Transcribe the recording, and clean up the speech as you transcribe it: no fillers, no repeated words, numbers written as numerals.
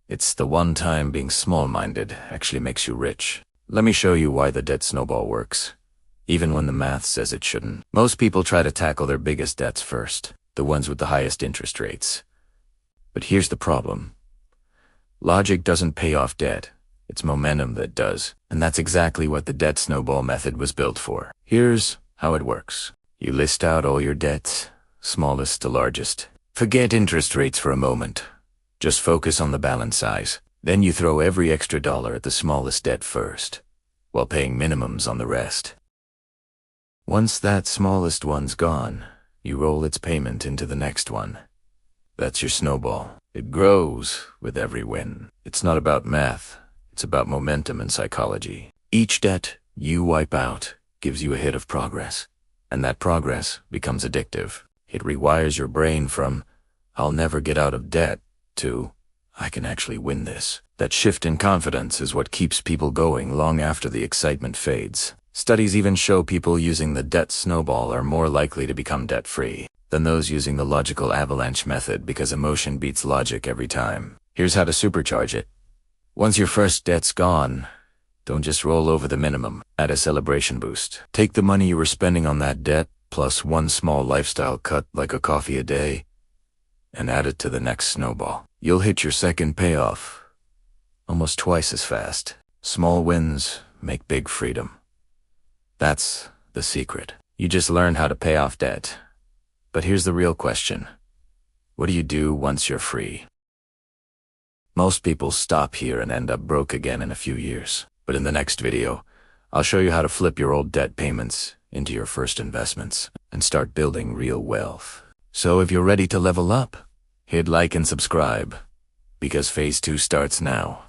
It's the one time being small-minded actually makes you rich. Let me show you why the debt snowball works, even when the math says it shouldn't. Most people try to tackle their biggest debts first, the ones with the highest interest rates. But here's the problem. Logic doesn't pay off debt. It's momentum that does. And that's exactly what the debt snowball method was built for. Here's how it works. You list out all your debts, smallest to largest. Forget interest rates for a moment. Just focus on the balance size. Then you throw every extra dollar at the smallest debt first, while paying minimums on the rest. Once that smallest one's gone, you roll its payment into the next one. That's your snowball. It grows with every win. It's not about math. It's about momentum and psychology. Each debt you wipe out gives you a hit of progress, and that progress becomes addictive. It rewires your brain from, "I'll never get out of debt," to, "I can actually win this." That shift in confidence is what keeps people going long after the excitement fades. Studies even show people using the debt snowball are more likely to become debt-free than those using the logical avalanche method because emotion beats logic every time. Here's how to supercharge it. Once your first debt's gone, don't just roll over the minimum. Add a celebration boost. Take the money you were spending on that debt, plus one small lifestyle cut like a coffee a day, and add it to the next snowball. You'll hit your second payoff almost twice as fast. Small wins make big freedom. That's the secret. You just learned how to pay off debt. But here's the real question. What do you do once you're free? Most people stop here and end up broke again in a few years. But in the next video, I'll show you how to flip your old debt payments into your first investments and start building real wealth. So if you're ready to level up, hit like and subscribe, because phase 2 starts now.